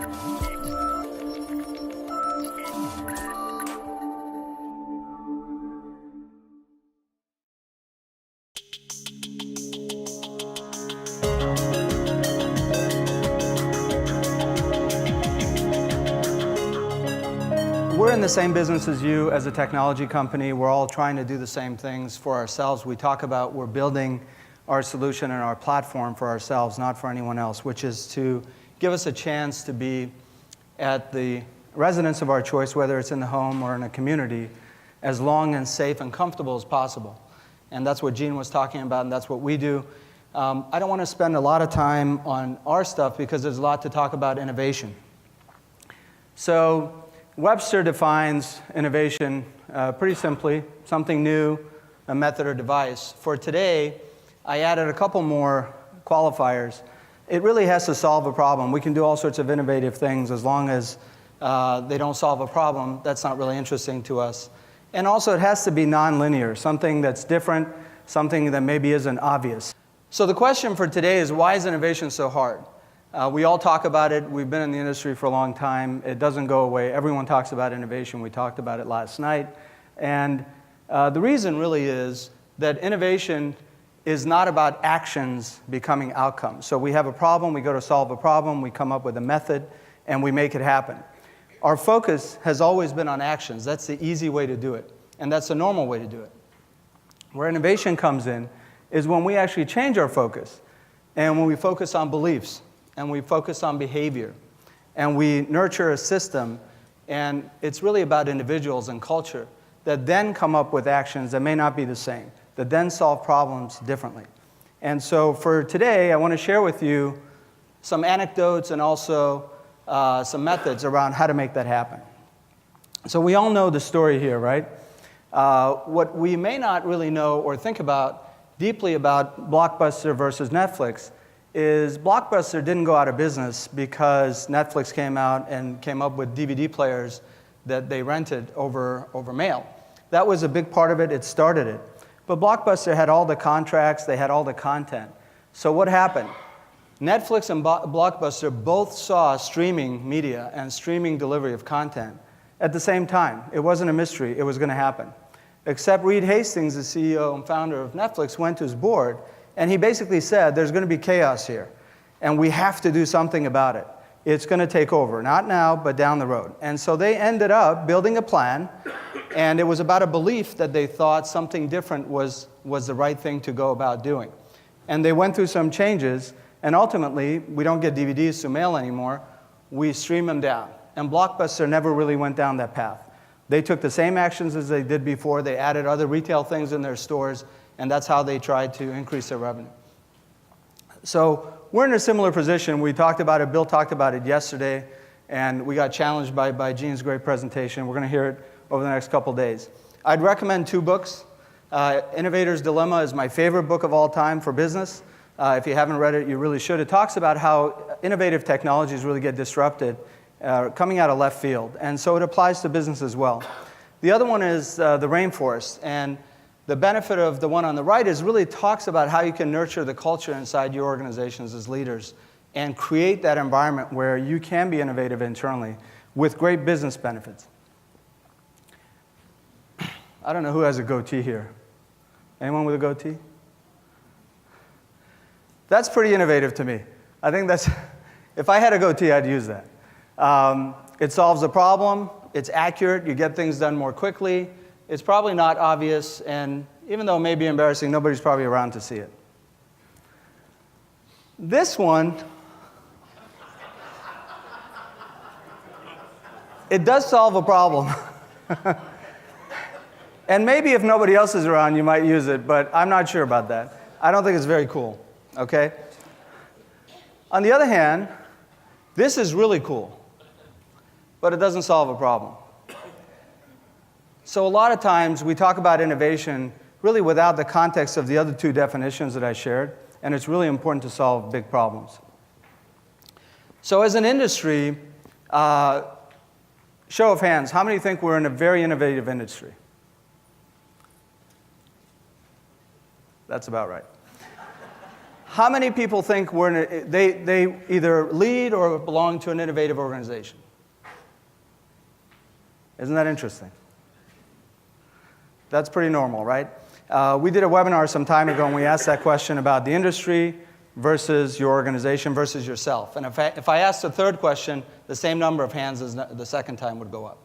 We're in the same business as you as a technology company. We're all trying to do the same things for ourselves. We talk about we're building our solution and our platform for ourselves, not for anyone else, which is to give us a chance to be at the residence of our choice, whether it's in the home or in a community, as long and safe and comfortable as possible. And that's what Gene was talking about, and that's what we do. I don't want to spend a lot of time on our stuff because there's a lot to talk about innovation. So Webster defines innovation pretty simply, something new, a method or device. For today, I added a couple more qualifiers. It really has to solve a problem. We can do all sorts of innovative things as long as they don't solve a problem. That's not really interesting to us. And also, it has to be nonlinear, something that's different, something that maybe isn't obvious. So the question for today is, why is innovation so hard? We all talk about it. We've been in the industry for a long time. It doesn't go away. Everyone talks about innovation. We talked about it last night. And the reason really is that innovation is not about actions becoming outcomes. So we have a problem, we go to solve a problem, we come up with a method, and we make it happen. Our focus has always been on actions. That's the easy way to do it. And that's the normal way to do it. Where innovation comes in is when we actually change our focus, and when we focus on beliefs, and we focus on behavior, and we nurture a system, and it's really about individuals and culture that then come up with actions that may not be the same, that then solve problems differently. And so for today, I want to share with you some anecdotes and also some methods around how to make that happen. So we all know the story here, right? What we may not really know or think about deeply about Blockbuster versus Netflix is Blockbuster didn't go out of business because Netflix came out and came up with DVD players that they rented over mail. That was a big part of it. It started it. But Blockbuster had all the contracts. They had all the content. So what happened? Netflix and Blockbuster both saw streaming media and streaming delivery of content at the same time. It wasn't a mystery. It was going to happen. Except Reed Hastings, the CEO and founder of Netflix, went to his board, and he basically said, there's going to be chaos here, and we have to do something about it. It's going to take over, not now, but down the road. And so they ended up building a plan, and it was about a belief that they thought something different was the right thing to go about doing. And they went through some changes, and ultimately, we don't get DVDs through mail anymore. We stream them down. And Blockbuster never really went down that path. They took the same actions as they did before. They added other retail things in their stores, and that's how they tried to increase their revenue. So we're in a similar position. We talked about it. Bill talked about it yesterday, and we got challenged by Gene's great presentation. We're going to hear it over the next couple days. I'd recommend 2 books. Innovator's Dilemma is my favorite book of all time for business. If you haven't read it, you really should. It talks about how innovative technologies really get disrupted coming out of left field. And so it applies to business as well. The other one is The Rainforest. And the benefit of the one on the right is really talks about how you can nurture the culture inside your organizations as leaders and create that environment where you can be innovative internally with great business benefits. I don't know who has a goatee here. Anyone with a goatee? That's pretty innovative to me. I think that's, if I had a goatee, I'd use that. It solves a problem. It's accurate. You get things done more quickly. It's probably not obvious, and even though it may be embarrassing, nobody's probably around to see it. This one, it does solve a problem. And maybe if nobody else is around, you might use it, but I'm not sure about that. I don't think it's very cool, okay? On the other hand, this is really cool, but it doesn't solve a problem. So a lot of times we talk about innovation really without the context of the other 2 definitions that I shared, and it's really important to solve big problems. So as an industry, show of hands, how many think we're in a very innovative industry? That's about right. How many people think they either lead or belong to an innovative organization? Isn't that interesting? That's pretty normal, right? We did a webinar some time ago, and we asked that question about the industry versus your organization versus yourself. And if I asked a third question, the same number of hands as the second time would go up.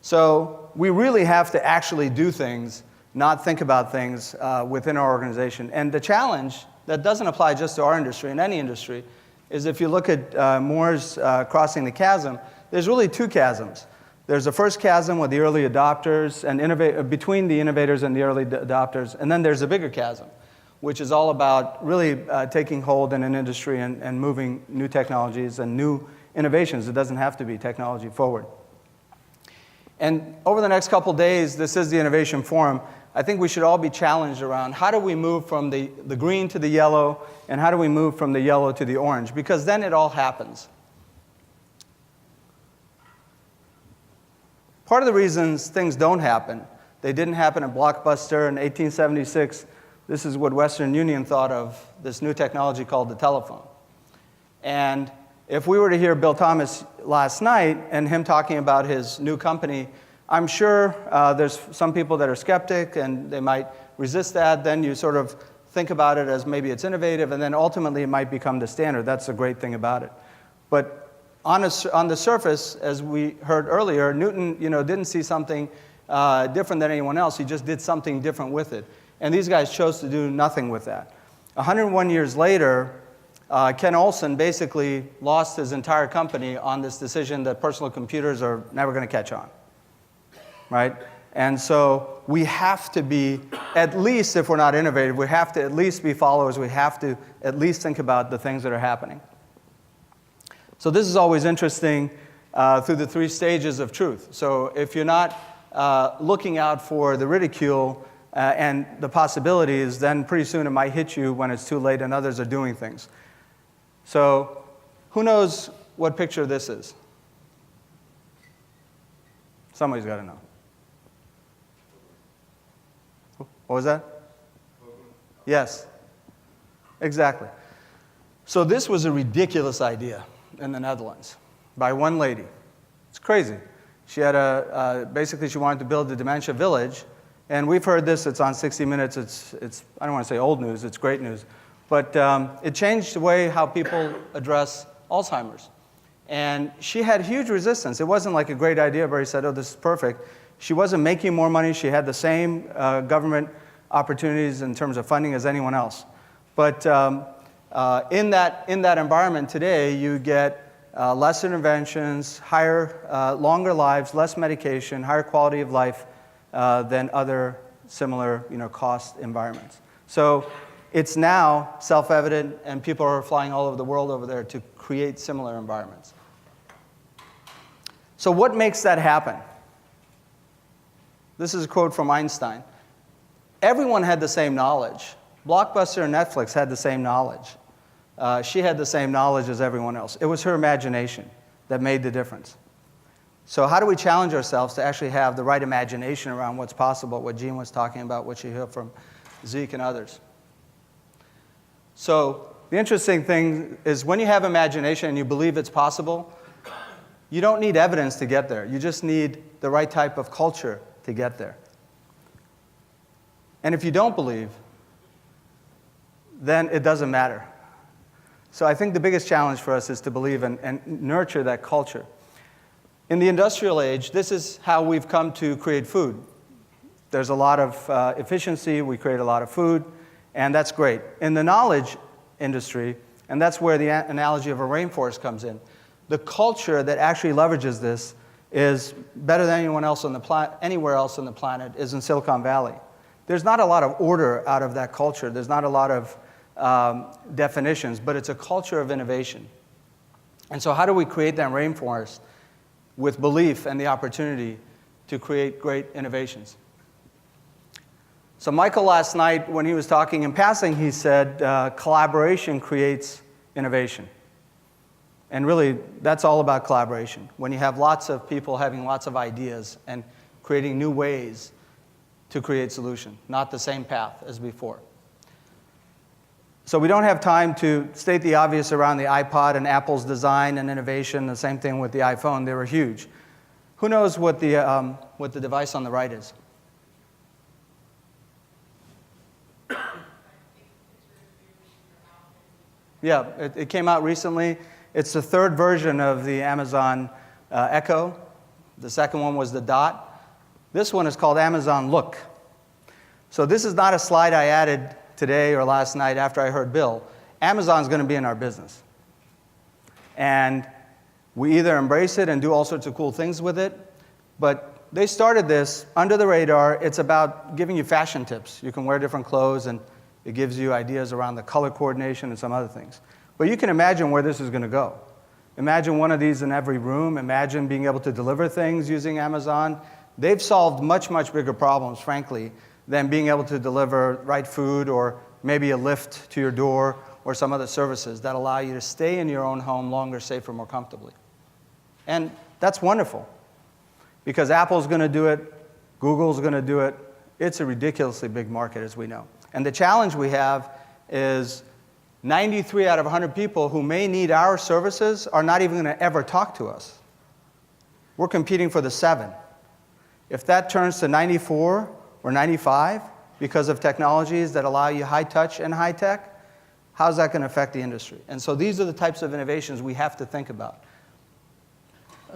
So we really have to actually do things, not think about things within our organization. And the challenge that doesn't apply just to our industry, in any industry, is if you look at Moore's crossing the chasm, there's really two chasms. There's the first chasm with the early adopters and between the innovators and the early adopters, and then there's a bigger chasm, which is all about really taking hold in an industry and moving new technologies and new innovations. It doesn't have to be technology forward. And over the next couple days, this is the Innovation Forum, I think we should all be challenged around how do we move from the green to the yellow, and how do we move from the yellow to the orange, because then it all happens. Part of the reasons things don't happen, they didn't happen at Blockbuster in 1876. This is what Western Union thought of this new technology called the telephone. And if we were to hear Bill Thomas last night and him talking about his new company, I'm sure there's some people that are skeptic and they might resist that. Then you sort of think about it as maybe it's innovative, and then ultimately it might become the standard. That's the great thing about it. But on the surface, as we heard earlier, Newton didn't see something different than anyone else. He just did something different with it. And these guys chose to do nothing with that. 101 years later, Ken Olsen basically lost his entire company on this decision that personal computers are never going to catch on, right? And so we have to be, at least if we're not innovative, we have to at least be followers. We have to at least think about the things that are happening. So this is always interesting through the three stages of truth. So if you're not looking out for the ridicule and the possibilities, then pretty soon it might hit you when it's too late and others are doing things. So who knows what picture this is? Somebody's got to know. What was that? Yes, exactly. So this was a ridiculous idea in the Netherlands by one lady. It's crazy. She had basically she wanted to build a dementia village, and we've heard this. It's on 60 Minutes. It's I don't want to say old news. It's great news, but it changed the way how people address Alzheimer's. And she had huge resistance. It wasn't like a great idea. Everybody said, "Oh, this is perfect." She wasn't making more money. She had the same government opportunities in terms of funding as anyone else. But in that environment today, you get less interventions, longer lives, less medication, higher quality of life than other similar, cost environments. So it's now self-evident, and people are flying all over the world over there to create similar environments. So what makes that happen? This is a quote from Einstein. Everyone had the same knowledge. Blockbuster and Netflix had the same knowledge. She had the same knowledge as everyone else. It was her imagination that made the difference. So how do we challenge ourselves to actually have the right imagination around what's possible, what Gene was talking about, what you hear from Zeke and others? So the interesting thing is when you have imagination and you believe it's possible, you don't need evidence to get there. You just need the right type of culture to get there. And if you don't believe, then it doesn't matter. So I think the biggest challenge for us is to believe and nurture that culture. In the industrial age, this is how we've come to create food. There's a lot of efficiency, we create a lot of food, and that's great. In the knowledge industry, and that's where the analogy of a rainforest comes in, the culture that actually leverages this is better than anyone else on the anywhere else on the planet is in Silicon Valley. There's not a lot of order out of that culture. There's not a lot of definitions, but it's a culture of innovation. And so how do we create that rainforest with belief and the opportunity to create great innovations? So Michael last night, when he was talking in passing, he said collaboration creates innovation. And really, that's all about collaboration. When you have lots of people having lots of ideas and creating new ways to create solution, not the same path as before. So we don't have time to state the obvious around the iPod and Apple's design and innovation. The same thing with the iPhone. They were huge. Who knows what the device on the right is? Yeah, it came out recently. It's the third version of the Amazon Echo. The second one was the Dot. This one is called Amazon Look. So this is not a slide I added today or last night after I heard Bill. Amazon's going to be in our business. And we either embrace it and do all sorts of cool things with it, but they started this under the radar. It's about giving you fashion tips. You can wear different clothes, and it gives you ideas around the color coordination and some other things. But you can imagine where this is going to go. Imagine one of these in every room. Imagine being able to deliver things using Amazon. They've solved much, much bigger problems, frankly, than being able to deliver right food or maybe a lift to your door or some other services that allow you to stay in your own home longer, safer, more comfortably. And that's wonderful, because Apple's going to do it, Google's going to do it. It's a ridiculously big market, as we know. And the challenge we have is 93 out of 100 people who may need our services are not even going to ever talk to us. We're competing for the 7. If that turns to 94 or 95 because of technologies that allow you high touch and high tech, how's that going to affect the industry? And so these are the types of innovations we have to think about.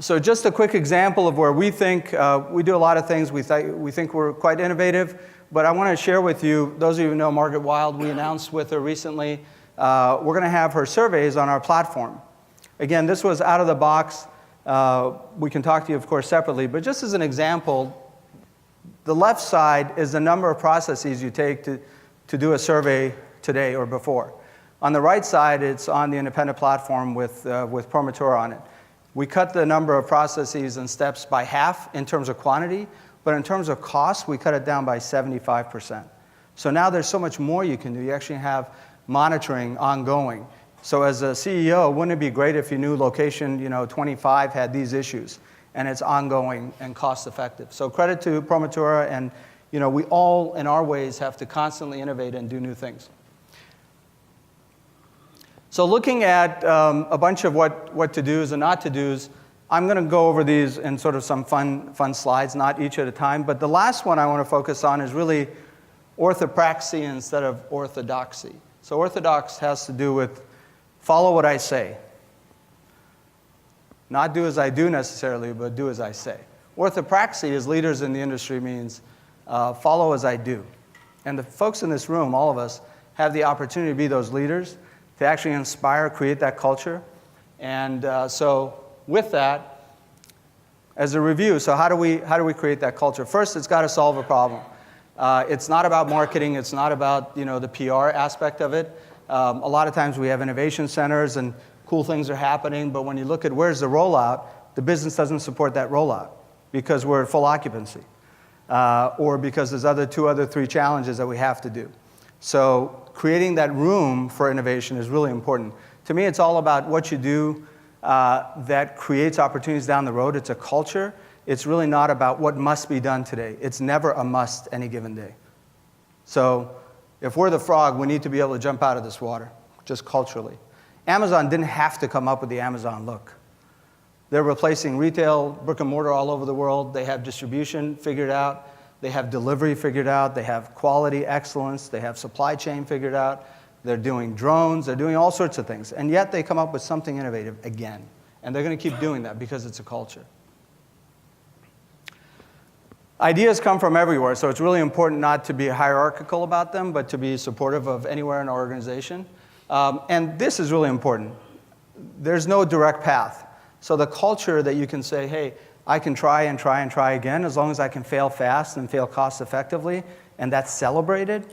So just a quick example of where we think, we do a lot of things we think we're quite innovative, but I want to share with you, those of you who know Margaret Wild, we announced with her recently, we're going to have her surveys on our platform. Again, this was out of the box. We can talk to you, of course, separately, but just as an example, the left side is the number of processes you take to do a survey today or before. On the right side, it's on the Independa platform with Promotora on it. We cut the number of processes and steps by half in terms of quantity, but in terms of cost, we cut it down by 75%. So now there's so much more you can do. You actually have monitoring ongoing. So as a CEO, wouldn't it be great if you knew location 25 had these issues, and it's ongoing and cost effective? So credit to Promotora, and we all in our ways have to constantly innovate and do new things. So looking at a bunch of what to do's and not to do's, I'm going to go over these in sort of some fun slides, not each at a time. But the last one I want to focus on is really orthopraxy instead of orthodoxy. So orthodox has to do with follow what I say. Not do as I do necessarily, but do as I say. Orthopraxy, as leaders in the industry, means follow as I do. And the folks in this room, all of us, have the opportunity to be those leaders, to actually inspire, create that culture. And so with that, as a review, so how do we create that culture? First, it's got to solve a problem. It's not about marketing. It's not about the PR aspect of it. A lot of times we have innovation centers and cool things are happening, but when you look at where's the rollout, the business doesn't support that rollout because we're at full occupancy or because there's two other three challenges that we have to do. So creating that room for innovation is really important. To me, it's all about what you do that creates opportunities down the road. It's a culture. It's really not about what must be done today. It's never a must any given day. So if we're the frog, we need to be able to jump out of this water, just culturally. Amazon didn't have to come up with the Amazon look. They're replacing retail, brick and mortar all over the world. They have distribution figured out. They have delivery figured out. They have quality excellence. They have supply chain figured out. They're doing drones. They're doing all sorts of things. And yet they come up with something innovative again. And they're going to keep doing that because it's a culture. Ideas come from everywhere, so it's really important not to be hierarchical about them, but to be supportive of anywhere in our organization. And this is really important. There's no direct path. So the culture that you can say, hey, I can try and try and try again as long as I can fail fast and fail cost effectively, and that's celebrated.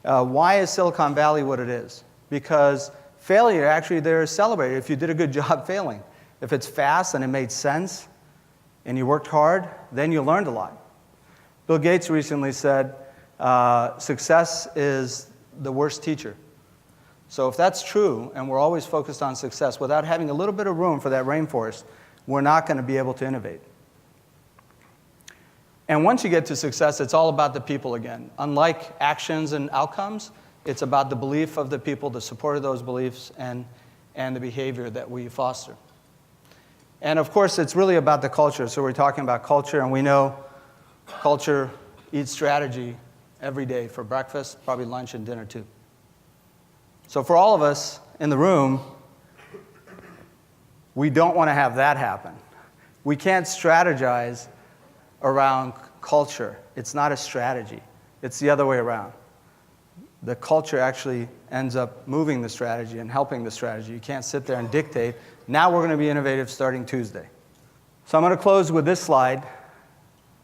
Why is Silicon Valley what it is? Because failure actually there is celebrated if you did a good job failing. If it's fast and it made sense and you worked hard, then you learned a lot. Bill Gates recently said, success is the worst teacher. So if that's true, and we're always focused on success, without having a little bit of room for that rainforest, we're not going to be able to innovate. And once you get to success, it's all about the people again. Unlike actions and outcomes, It's about the belief of the people, the support of those beliefs, and the behavior that we foster. And of course, it's really about the culture. So we're talking about culture, and we know culture eats strategy every day for breakfast, probably lunch and dinner too. So for all of us in the room, we don't want to have that happen. We can't strategize around culture. It's not a strategy. It's the other way around. The culture actually ends up moving the strategy and helping the strategy. You can't sit there and dictate, now we're going to be innovative starting Tuesday. So I'm going to close with this slide.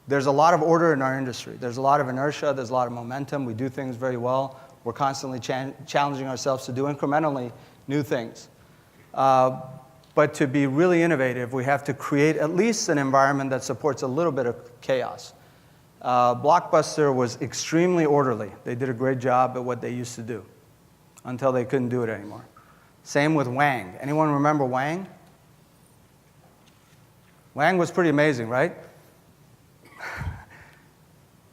There's a lot of order in our industry. There's a lot of inertia. There's a lot of momentum. We do things very well. We're constantly challenging ourselves to do incrementally new things. But to be really innovative, we have to create at least an environment that supports a little bit of chaos. Blockbuster was extremely orderly. They did a great job at what they used to do until they couldn't do it anymore. Same with Wang. Anyone remember Wang? Wang was pretty amazing, right?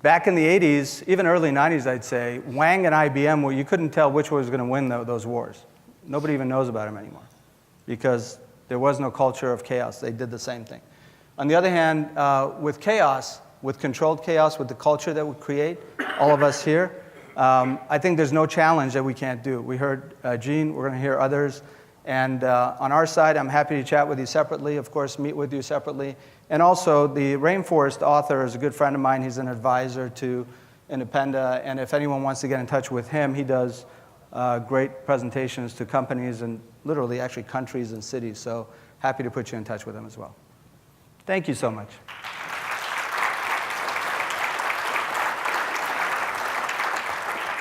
Back in the 80s, even early 90s, I'd say, Wang and IBM, well, you couldn't tell which one was going to win those wars. Nobody even knows about them anymore because there was no culture of chaos. They did the same thing. On the other hand, with chaos, with controlled chaos, with the culture that we create, all of us here, I think there's no challenge that we can't do. We heard Gene, we're going to hear others. And on our side, I'm happy to chat with you separately, of course, meet with you separately. And also, the Rainforest author is a good friend of mine. He's an advisor to Independa. And if anyone wants to get in touch with him, he does great presentations to companies and literally actually countries and cities. So happy to put you in touch with him as well. Thank you so much.